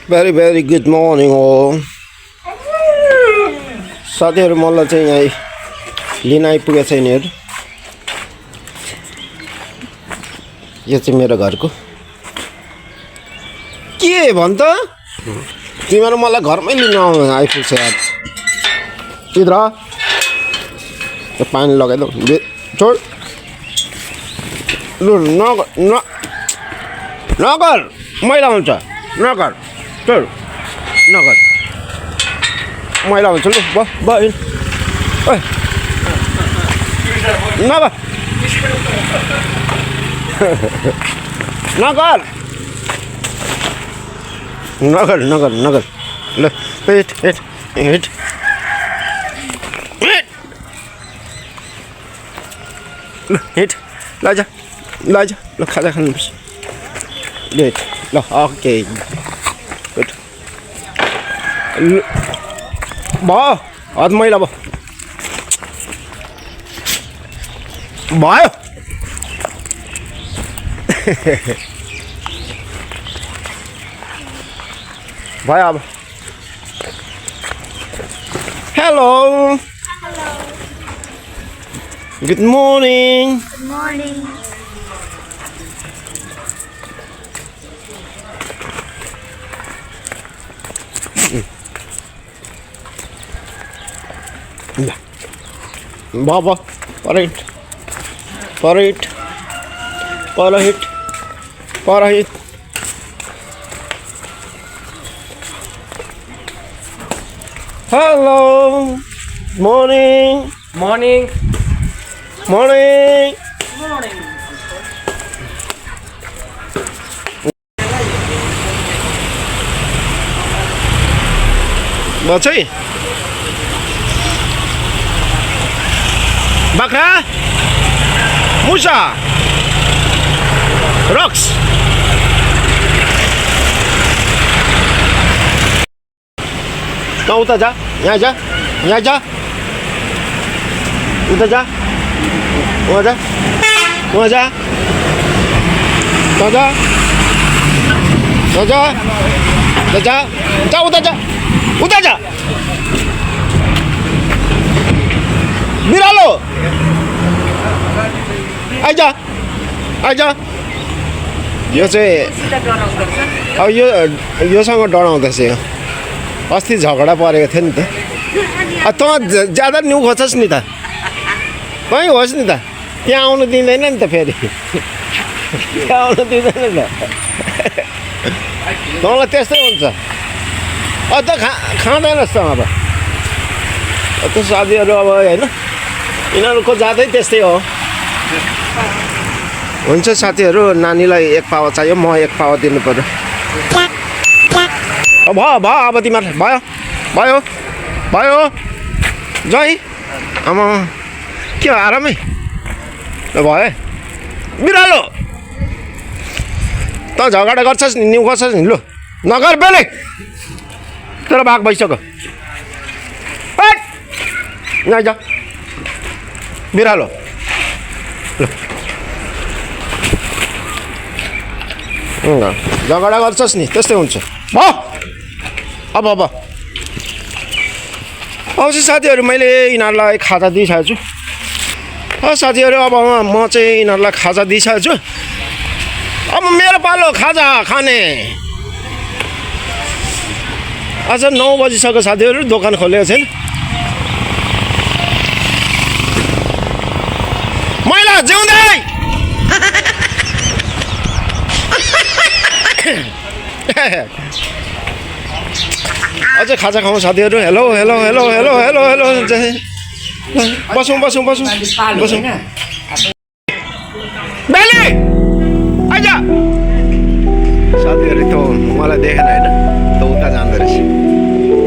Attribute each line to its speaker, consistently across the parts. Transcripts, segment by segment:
Speaker 1: Very very good morning all. साथीहरु मलाई चाहिँ यहाँ लिन आइपुगेको छ यिनीहरु। यो चाहिँ मेरो घरको के भन्छ तिमीहरु मलाई घरमै लिन आइपुग्छ यार। इधर यो पानी लगाइदौ छोड लु नगर मैला हुन्छ नगर छोड नगर मैला हुन्छ लु ब ओइ नगर नगर नगर नगर नगर ल हिट हिट हिट ल हिट लैजा लैजा ल खाजा खानुपर्छ हिट ल ओके गुड भयो हात मैला भयो भयो भयो अब hello good morning
Speaker 2: Good morning.
Speaker 1: Baba, parahit, parahit, parahit, parahit. Hello, morning,
Speaker 3: Morning.
Speaker 1: morning.
Speaker 3: Morning.
Speaker 1: Bacai, Bakra, Musa, Rocks. Kau udah aja, ya aja, ya aja. Udah aja, udah aja, udah aja, udah aja, udah aja, udah aja, udah aja, udah aja. बिरालो आइजा आइजा यो चाहिँ अब योसँग डराउँदैछ यो अस्ति झगडा परेको थियो नि त तँ ज्यादा न्यु खोज्छस् नि त कहीँ होस् नि त त्यहाँ आउनु दिँदैन नि त फेरि त्यहाँ आउनु दिँदैन नि त तँलाई त्यस्तै हुन्छ त खाँदैनस् त अब त साथीहरू अब होइन यिनीहरूको जातै त्यस्तै हो हुन्छ साथीहरू नानीलाई एक पावा चाहियो म एक पावा दिनु पर्यो भयो भयो अब तिमीहरू भयो भयो भयो जय आमा के आरामै ल भयो बिरालो त झगडा गर्छस् नि न्यु गर्छस् नि लु नगर बेलेग तर भाग भइसक्यो यहाँ जा बिरालो झगडा गर्छस् नि त्यस्तै हुन्छ भयो अब चाहिँ साथीहरू मैले यिनीहरूलाई खाजा दिइसकेको छु साथीहरू अब म चाहिँ यिनीहरूलाई खाजा दिइसकेको छु अब मेरो पालो खाजा खाने आज 9 बजिसक्यो साथीहरू दोकान खोलेको छैन मैला जिउँदै अझै खाजा खाउँ साथीहरू hello hello hello hello hello hello बसौँ बसौँ बसौँ बसौँ बेली आइज साथीहरू त मलाई देखेन होइन त उता जाँदो रहेछ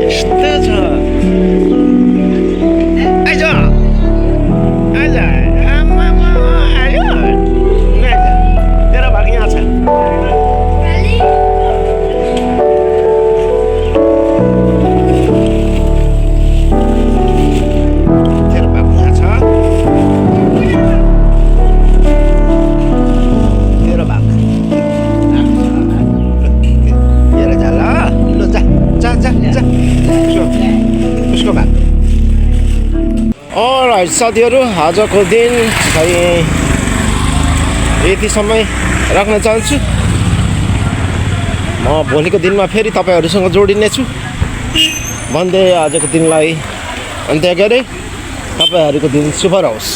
Speaker 1: यस्तो छ आइज आइज आयो तेरो भाग यहाँ छ तेरो भाग धन्यवाद। अलराइट साथीहरू, आजको दिन चाहिँ यति समय राख्न चाहन्छु। म भोलिको दिनमा फेरि तपाईँहरूसँग जोडिनेछु भन्दै आजको दिनलाई अन्त्य गरेँ। तपाईँहरूको दिन शुभ रहोस्।